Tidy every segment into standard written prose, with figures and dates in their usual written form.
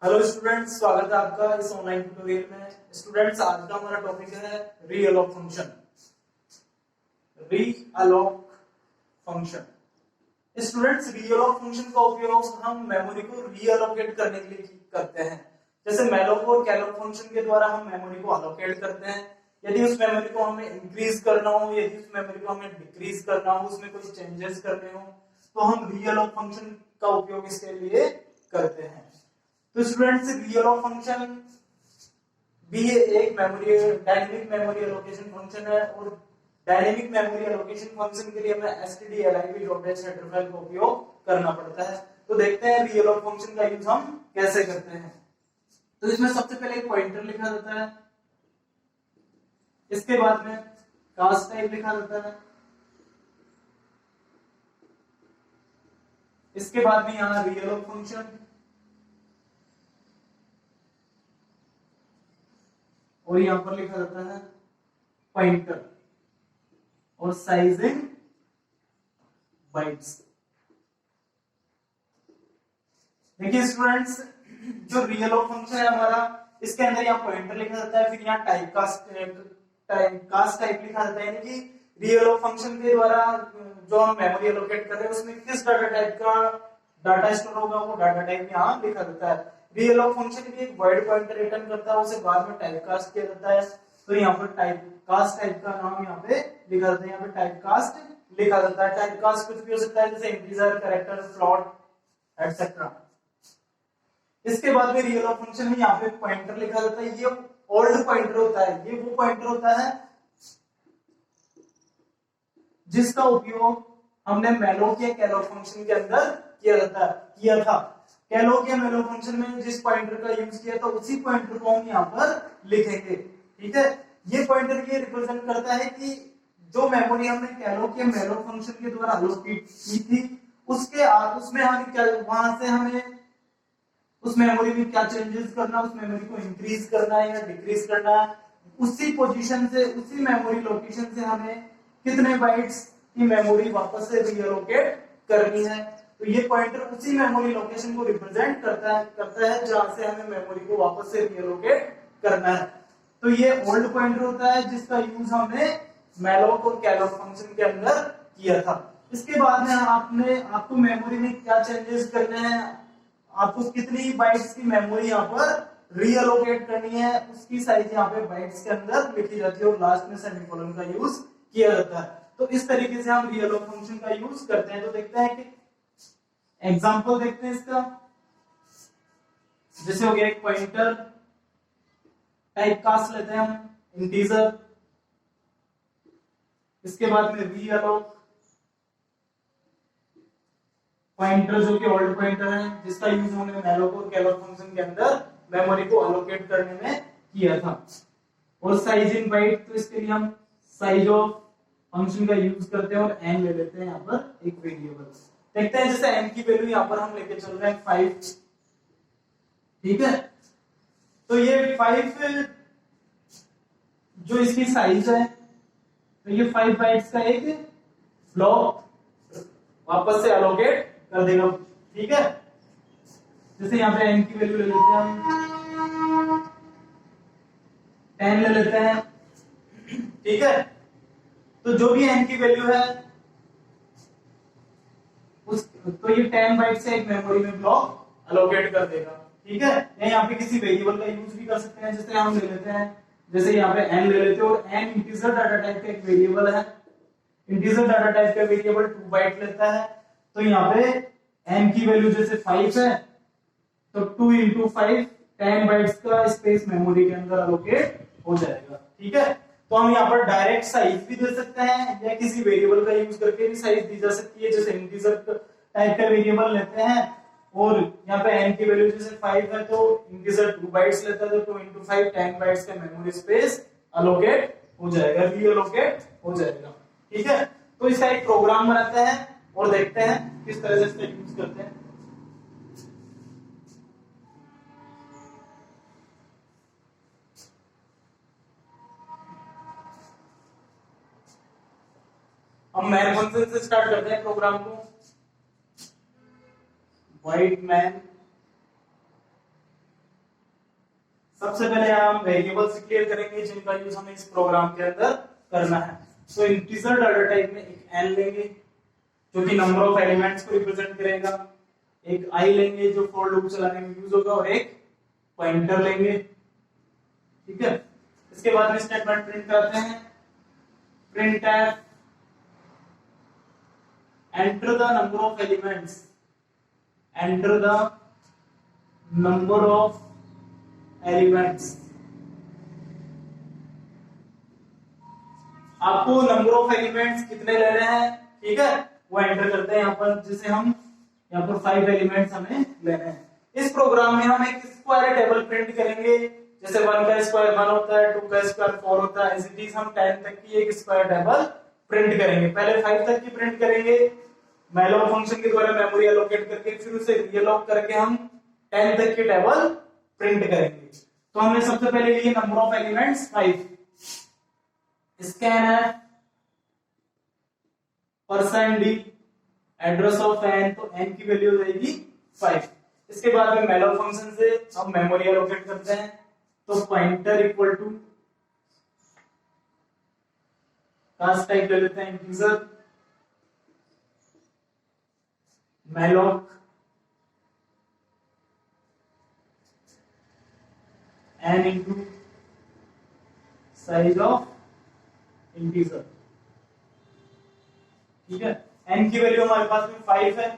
Hello students, स्वागत है आपका इस ऑनलाइन ट्यूटोरियल में। स्टूडेंट्स, आज का हमारा टॉपिक है रीअलोक फंक्शन। रीअलोक फंक्शन स्टूडेंट्स, रीअलोक फंक्शन का उपयोग हम मेमोरी को रीअलोकेट करने के लिए करते हैं। जैसे मैलोक और कैलोक फंक्शन के द्वारा हम मेमोरी को अलोकेट करते हैं। यदि उस मेमोरी को हमें इंक्रीज करना हो, यदि उस मेमोरी को हमें डिक्रीज करना हो, उसमें कुछ चेंजेस करने हो, तो हम रीअलोक फंक्शन का उपयोग इसके लिए करते हैं। तो स्टूडेंट्स, रीअलोक फंक्शन भी एक memory dynamic memory allocation function है और डायनेमिक मेमोरी एलोकेशन फंक्शन के लिए हमें stdlib.h हेडर फाइल का उपयोग करना पड़ता है। तो देखते हैं रीअलोक फंक्शन का यूज हम कैसे करते हैं। तो इसमें सबसे पहले एक पॉइंटर लिखा जाता है, इसके बाद में कास्ट टाइप लिखा जाता है, इसके बाद में यहाँ रीअलोक फंक्शन और यहां पर लिखा जाता है पॉइंटर और साइजिंग बाइट्स। देखिए स्टूडेंट्स, जो रीअलोक फंक्शन है हमारा, इसके अंदर यहाँ पॉइंटर लिखा जाता है, फिर यहाँ टाइपकास्ट टाइप लिखा जाता है, यानी कि रीअलोक फंक्शन के द्वारा जो हम मेमोरी एलोकेट कर रहे हैं उसमें किस डाटा टाइप का डाटा स्टोर होगा वो डाटा टाइप यहाँ लिखा जाता है। रीअलोक फंक्शन भी एक वर्ड पॉइंटर रिटर्न करता है, उसे बाद में टाइपकास्ट किया जाता है। तो यहाँ पर टाइपकास्ट टाइप का नाम यहाँ पे लिखा जाता है, यहाँ पे टाइपकास्ट लिखा जाता है। टाइपकास्ट कुछ भी हो सकता है, जैसे इंटीजर, कैरेक्टर, फ्लोट एटसेट्रा। इसके बाद में रीअलोक फंक्शन में यहाँ पे पॉइंटर लिखा जाता है, ये ओल्ड पॉइंटर होता है, ये वो पॉइंटर होता है जिसका उपयोग हमने मैलोक या कैलोक फंक्शन के अंदर किया था। कैलोक या मैलोक फंक्शन में जिस पॉइंटर का यूज किया था उसी पॉइंटर को हम यहाँ पर लिखेंगे। ठीक है, ये पॉइंटर ये रिप्रेजेंट करता है कि जो मेमोरी हमने कैलोक या मैलोक फंक्शन के द्वारा एलोकेट की थी उसमें हमें क्या, वहां से हमें उस मेमोरी में क्या चेंजेस करना, उस मेमोरी को इंक्रीज करना है या डिक्रीज करना है, उसी पोजीशन से, उसी मेमोरी लोकेशन से हमें कितने बाइट्स की मेमोरी वापस से रीअलोकेट करनी है। तो ये पॉइंटर उसी मेमोरी लोकेशन को रिप्रेजेंट करता है जहां से हमें मेमोरी को वापस से रीअलोकेट करना है। तो ये ओल्ड पॉइंटर होता है जिसका यूज हमने मैलोक और कैलोक फंक्शन के अंदर किया था। इसके बाद में आपको मेमोरी में क्या चेंजेस करने हैं, आपको कितनी बाइट्स की मेमोरी यहाँ पर रीअलोकेट करनी है, उसकी साइज यहाँ पे बाइट्स के अंदर लिखी जाती है और लास्ट में सेमीकोलन का यूज किया जाता है। तो इस तरीके से हम रीअलोक फंक्शन का यूज करते हैं। तो देखते हैं कि एग्जांपल देखते हैं इसका। जैसे हो गया एक पॉइंटर, टाइपकास्ट लेते हैं हम इंटीजर, इसके बाद में रीअलोक पॉइंटर जो कि ओल्ड पॉइंटर है जिसका यूज हमने मैलोक और कैलोक फंक्शन के अंदर मेमोरी को अलोकेट करने में किया था। और साइज इन बाइट, तो इसके लिए हम साइज ऑफ फंक्शन का यूज करते हैं और n ले लेते हैं यहाँ पर एक वेरिएबल। देखते हैं, जैसे n की वैल्यू यहाँ पर हम लेके चल रहे हैं 5। ठीक है, तो ये 5 जो इसकी साइज है, तो ये 5 बाइट्स का एक ब्लॉक वापस से अलोकेट कर देगा। ठीक है, जैसे यहाँ पे n की वैल्यू ले लेते हैं हम 10 ले लेते हैं। ठीक है, तो जो भी n की वैल्यू है तो ये 10 बाइट से एक मेमोरी में ब्लॉक अलोकेट कर देगा। ठीक है, यहाँ पे किसी वेरिएबल का यूज भी कर सकते हैं, जैसे हम ले लेते हैं, जैसे यहाँ पे n ले लेते हैं और n इंटीजर डाटा टाइप का एक वेरिएबल है। इंटीजर डाटा टाइप का वेरिएबल 2 बाइट लेता है। तो यहाँ पे n की वैल्यू जैसे 5 है तो 2 into 5 10 बाइट्स का स्पेस मेमोरी के अंदर अलोकेट हो जाएगा। ठीक है, तो हम यहाँ पर डायरेक्ट साइज भी दे सकते हैं या किसी वेरिएबल का यूज करके भी साइज दी जा सकती है। जैसे इंटीजर टाइप का वेरिएबल लेते हैं और यहाँ पे n की वैल्यू जैसे 5 है तो इंटीजर 2 बाइट्स लेता है, तो 2 into 5 10 बाइट्स का मेमोरी स्पेस अलोकेट हो जाएगा, रीअलोकेट हो जाएगा। ठीक है, तो इसका एक प्रोग्राम बनाते हैं और देखते हैं किस तरह से इसका यूज करते हैं। हम मैन फंक्शन से स्टार्ट करते हैं प्रोग्राम को। वाइट मैन सबसे पहले हम वेरिएबल्स क्लियर करेंगे जिनका यूज हमें इस प्रोग्राम के अंदर करना है। सो इंटीजर डाटा टाइप में एक n लेंगे जो कि नंबर ऑफ एलिमेंट्स को रिप्रेजेंट करेगा, एक i लेंगे जो फॉर लूप चलाने में यूज होगा, और एक पॉइंटर लेंगे। ठीक है, इसके बाद में स्टेटमेंट प्रिंट करते हैं, print F enter the number of elements, enter the number of elements। आपको नंबर ऑफ एलिमेंट्स कितने लेने हैं, ठीक है, वो एंटर करते हैं यहाँ पर। जैसे हम यहाँ पर 5 एलिमेंट्स हमें लेने हैं। इस प्रोग्राम में हम एक स्क्वायर टेबल प्रिंट करेंगे, जैसे 1 का स्क्वायर 1 होता है, 2 का स्क्वायर 4 होता है, इसी चीज हम 10 तक की एक स्क्वायर टेबल प्रिंट करेंगे। पहले 5 तक की प्रिंट करेंगे, मैलोक फंक्शन के द्वारा मेमोरी एलोकेट करके, फिर उसे रीअलोक करके हम 10 तक की टेबल प्रिंट करेंगे। तो हमने सबसे पहले लिए नंबर ऑफ एलिमेंट्स 5, स्कैन है %d एड्रेस ऑफ n, तो n की वैल्यू हो जाएगी 5। इसके बाद में मैलोक फंक्शन से हम मेमोरी एलोकेट करते हैं, तो pointer equal to cast type ले लेते हैं integer, malloc n into size of integer. ठीक है, n की वैल्यू हमारे पास में 5 है,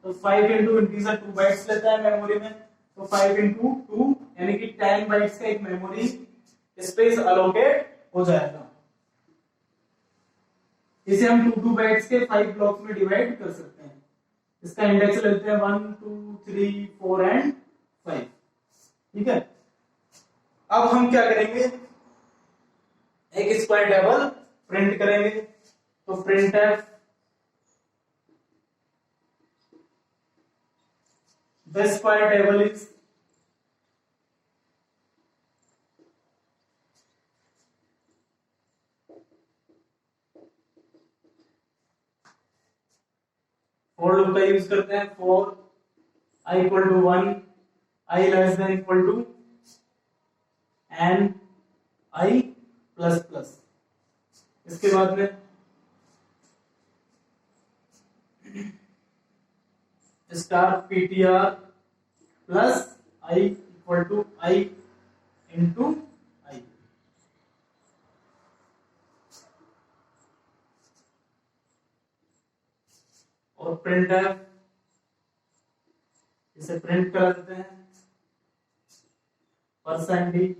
तो 5 इंटू इंटीजर 2 बाइट्स लेता है मेमोरी में, तो 5 इंटू 2 यानी कि 10 बाइट्स का एक मेमोरी स्पेस अलोकेट हो जाएगा। इसे हम 2 बाइट्स के 5 ब्लॉक्स में डिवाइड कर सकते हैं। इसका इंडेक्स लेते हैं 1 2 3 4 एंड 5। ठीक है, अब हम क्या करेंगे, एक स्क्वायर टेबल प्रिंट करेंगे, तो printf the square table is for loop का यूज करते हैं, for i equal to 1, i less than equal to end i plus plus. इसके बाद में star ptr plus i equal to i into i। और print है, इसे print करा देते हैं, %d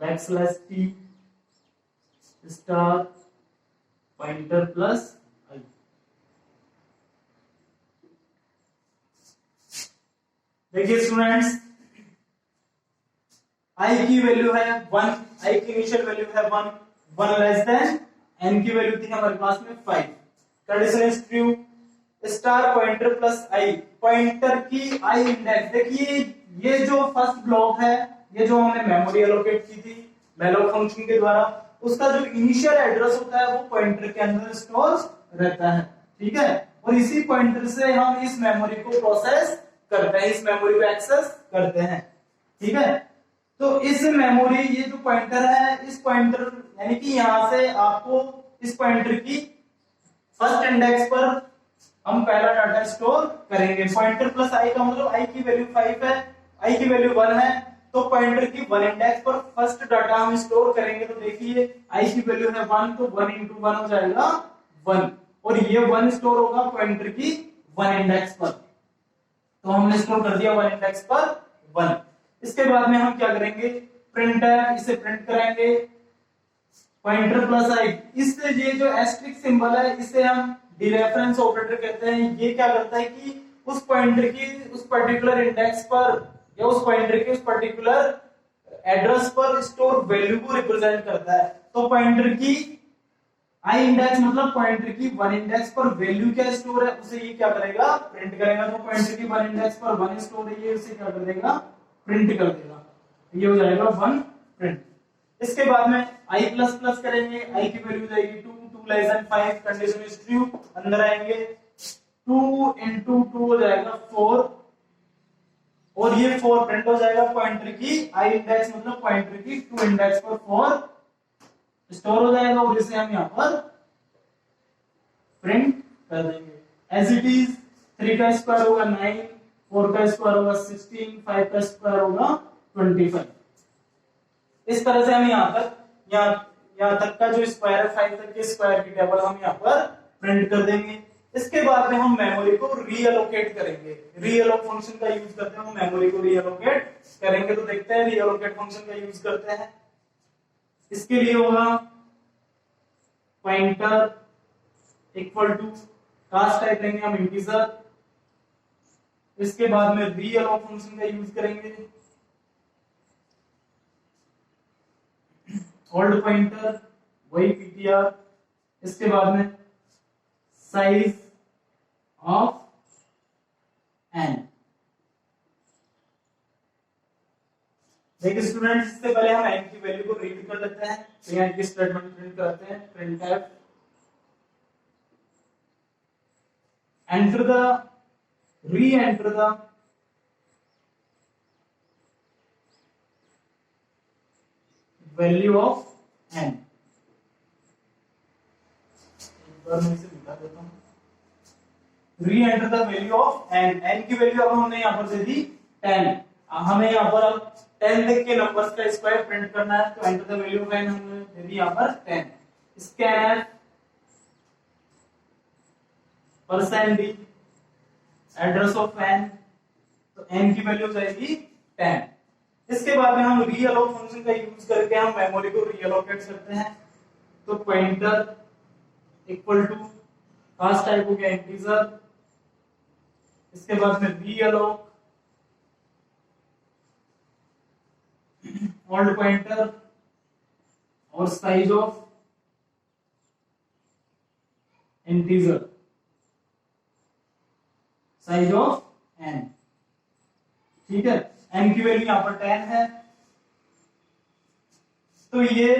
\t star pointer plus i। देखिए स्टूडेंट्स, i की वैल्यू है 1, i की इनिशियल वैल्यू है 1 लेस देन n की वैल्यू थी हमारे पास में 5। Condition is true, star pointer plus i, pointer की i इंडेक्स। देखिए ये जो फर्स्ट ब्लॉक है, ये जो हमने मेमोरी एलोकेट की थी मैलोक फंक्शन के द्वारा, उसका जो इनिशियल एड्रेस होता है वो पॉइंटर के अंदर स्टोर रहता है। ठीक है, और इसी पॉइंटर से हम इस मेमोरी को प्रोसेस करते हैं, इस मेमोरी को एक्सेस करते हैं। ठीक है, तो इस मेमोरी, ये जो पॉइंटर है, इस पॉइंटर यानी कि यहां से आपको इस पॉइंटर की फर्स्ट इंडेक्स पर हम पहला डाटा स्टोर करेंगे। पॉइंटर प्लस i का मतलब i की वैल्यू 5 है, i की वैल्यू 1 है, तो पॉइंटर की 1 इंडेक्स पर फर्स्ट डाटा हम स्टोर करेंगे। तो देखिए i की वैल्यू है 1, तो 1 इंटू 1 हो जाएगा 1, और ये 1 स्टोर होगा पॉइंटर की 1 इंडेक्स पर। तो हमने स्टोर कर दिया 1 इंडेक्स पर 1। इसके बाद में हम क्या करेंगे, प्रिंट है, इसे प्रिंट कराएंगे, पॉइंटर प्लस i। इससे ये जो एस्टेरिस्क सिंबल है, इसे हम डीरेफरेंस ऑपरेटर कहते हैं। ये क्या करता है कि उस पॉइंटर की उस पर्टिकुलर इंडेक्स पर या उस पॉइंटर के उस पर्टिकुलर एड्रेस पर स्टोर वैल्यू को रिप्रेजेंट करता है। तो पॉइंटर की i इंडेक्स मतलब पॉइंटर की 1 इंडेक्स पर वैल्यू क्या स्टोर है, उसे ये क्या करेगा, प्रिंट करेगा। तो पॉइंटर की 1 इंडेक्स पर 1 स्टोर है, ये उसे क्या कर देगा, प्रिंट कर देगा। ये हो जाएगा 1 प्रिंट। इसके बाद में i प्लस प्लस करेंगे, i की वैल्यू जाएगी 2 less than 5, condition is true. अंदर आएंगे, 2 इंटू 2 हो जाएगा 4, और ये 4 प्रिंट हो जाएगा पॉइंटर की आई इंडेक्स मतलब पॉइंटर की टू इंडेक्स पर 4 स्टोर हो जाएगा और इसे हम यहाँ पर प्रिंट कर देंगे एज इट इज। 3 का स्क्वायर होगा 9, 4 का स्क्वायर होगा 16, 5 का स्क्वायर होगा 25। इस तरह से हम यहाँ तक का जो स्क्वायर है 5 तक के स्क्वायर की टेबल हम यहाँ पर प्रिंट कर देंगे। इसके बाद में हम मेमोरी को रीअलोकेट करेंगे। रीअलोक फंक्शन का यूज करते हैं हम मेमोरी को रीअलोकेट करेंगे। तो देखते हैं रीअलोकेट फंक्शन का यूज करते हैं। इसके लिए होगा pointer equal to cast type लेंगे हम इंटीजर। इसके बाद में रीअलोक फंक्शन का यूज करेंगे। ओल्ड पॉइंटर वही ptr। इसके बाद में साइज ऑफ n। देखिए स्टूडेंट्स, इससे पहले हम n की वैल्यू को रीड कर लेते हैं। तो यहाँ की स्टेटमेंट प्रिंट करते हैं printf enter the re-enter the value of n। एक बार मैं इसे लिखा देता हूं। re-enter the value of n। n की वैल्यू अब हमने यहाँ पर दे दी 10। हमें यहाँ पर अब 10 तक के नंबर्स का स्क्वायर प्रिंट करना है। तो enter the value of n हमने दे दी यहाँ पर 10। Scan percent D address of n। तो n की वैल्यू हो जाएगी 10। इसके बाद में हम रीअलोक फंक्शन का यूज करके हम मेमोरी को रीअलोकेट करते हैं। तो pointer equal to cast type हो गया इंटीजर। इसके बाद में रीअलोक ओल्ड पॉइंटर और size of integer, size of n। ठीक है, n की वैल्यू यहां पर 10 है। तो ये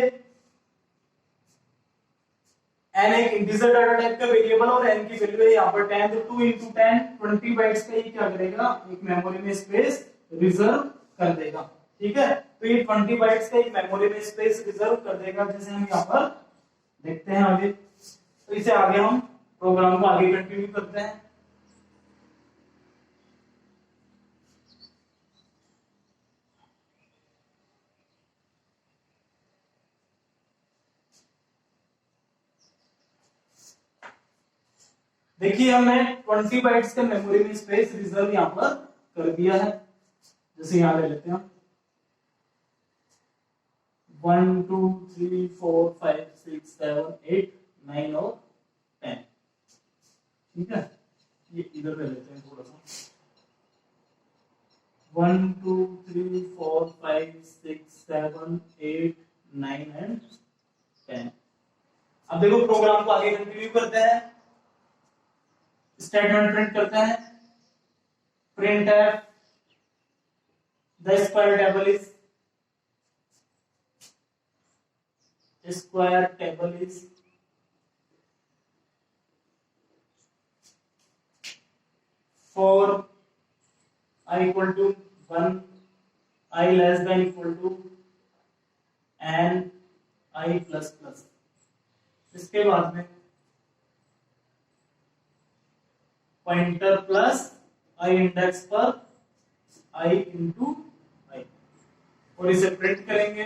n एक इंटीजर डाटा टाइप का वेरिएबल और n की वैल्यू है यहां पर 10। तो 2 into 10 20 बाइट्स का ये क्या करेगा, एक मेमोरी में स्पेस रिजर्व कर देगा। ठीक है, तो ये 20 बाइट्स का एक मेमोरी में स्पेस रिजर्व कर देगा, जैसे हम यहाँ पर देखते हैं आगे। तो इसे आगे हम प्रोग्राम को आगे कंटिन्यू करते हैं। देखिए हमने 20 बाइट्स का मेमोरी में स्पेस रिजर्व यहां पर कर दिया है। जैसे यहां ले लेते हैं 1 2 3 4 5 6 7 8 9 और 10। ठीक है, ये इधर ले लेते हैं थोड़ा सा। 1 2 3 4 5 6 7 8 9 एंड 10। अब देखो प्रोग्राम को आगे कंटिन्यू करते हैं। स्टेटमेंट प्रिंट करते हैं। printf the square table is for I equal to 1, I less than equal to and I plus plus। इसके बाद में पॉइंटर प्लस आई इंडेक्स पर आई इंटू आई और इसे प्रिंट करेंगे।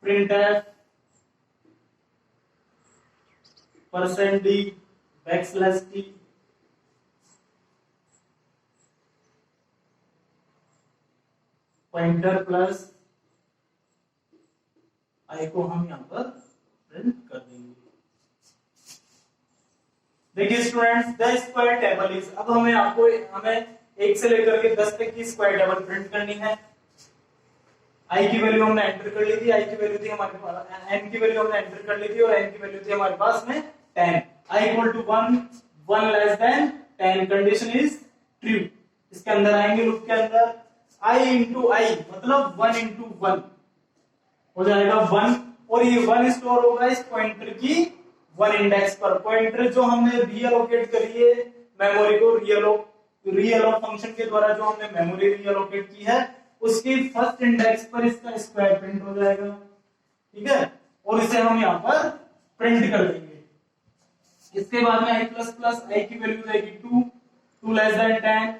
printf percent d backslash t pointer plus i को हम यहां पर प्रिंट कर देंगे। देखिए students, the square table is, अब हमें 1 से लेकर के 10 तक की स्क्वायर टेबल प्रिंट करनी है। आई की वैल्यू हमने एंटर कर ली थी, आई की वैल्यू थी हमारे पास, एन की वैल्यू हमने एंटर कर ली थी और एन की वैल्यू थी हमारे पास में 10। I equal to 1, 1 less than 10, condition is true. इसके अंदर आएंगे लूप के अंदर, आई इंटू आई मतलब 1 इंटू 1 हो जाएगा 1 और ये 1 स्टोर होगा इस पॉइंटर की 1 इंडेक्स पर। पॉइंटर जो हमने रीअलोकेट करी है मेमोरी को रीअलोक फंक्शन के द्वारा जो हमने मेमोरी रीअलोकेट की है उसकी फर्स्ट इंडेक्स पर इसका स्क्वायर प्रिंट हो जाएगा, ठीक है, और इसे हम यहाँ पर प्रिंट कर देंगे। इसके बाद में i प्लस प्लस आई की वैल्यू रहेगी 2, 2 लेस देन 10,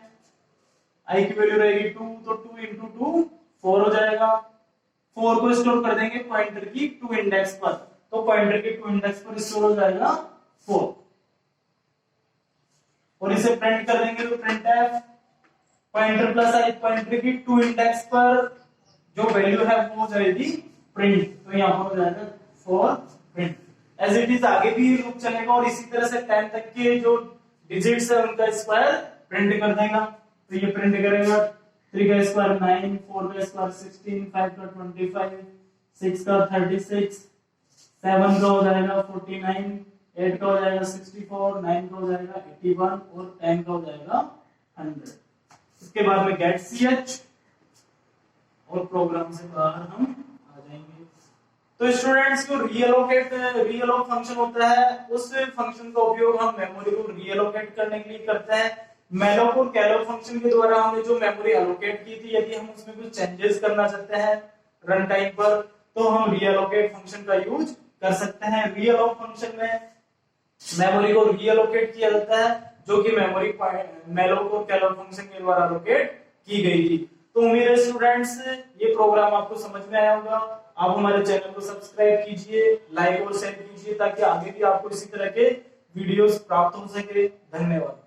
आई की वैल्यू रहेगी 2, तो 2 इंटू 2 4 हो जाएगा। 4 को स्टोर कर देंगे पॉइंटर की 2 इंडेक्स पर, तो पॉइंटर के 2 इंडेक्स पर स्टोर हो जाएगा 4, और इसे प्रिंट कर देंगे तो प्रिंट एफ पॉइंटर प्लस आई, पॉइंटर की 2 इंडेक्स पर जो वैल्यू है वो हो जाएगी प्रिंट, तो यहाँ पर हो जाएगा 4 प्रिंट। एज इट इज आगे भी लूप चलेगा और इसी तरह से 10 तक के जो डिजिट्स है उनका स्क्वायर प्रिंट कर देगा, तो ये प्रिंट करेगा 3 का स्क्वायर 9, 4 का स्क्वायर 16, 5 का 25, 6 का 36, 7 का हो जाएगा 49, 8 का हो जाएगा 64, 9 का हो जाएगा 81 और 10 का हो जाएगा 100। इसके बाद में गेट ch और प्रोग्राम से बाहर हम आ जाएंगे। तो स्टूडेंट्स जो रीअलोक फंक्शन होता है उस फंक्शन का उपयोग हम मेमोरी को रीअलोकेट करने के लिए करते हैं। मैलोक और कैलोक फंक्शन के द्वारा हमने जो मेमोरी एलोकेट की थी, यदि हम उसमें कुछ चेंजेस करना चाहते हैं रन टाइम पर तो हम रीअलोकेट फंक्शन का यूज कर सकते हैं। रीअलोक फंक्शन में मेमोरी को रीअलोकेट किया जाता है जो कि मेमोरी मैलोक और कैलोक फंक्शन के द्वारा एलोकेट की गई थी। तो उम्मीद है स्टूडेंट्स ये प्रोग्राम आपको समझ में आया होगा। आप हमारे चैनल को सब्सक्राइब कीजिए, लाइक और शेयर कीजिए ताकि आगे भी आपको इसी तरह के वीडियोस प्राप्त हो सके। धन्यवाद।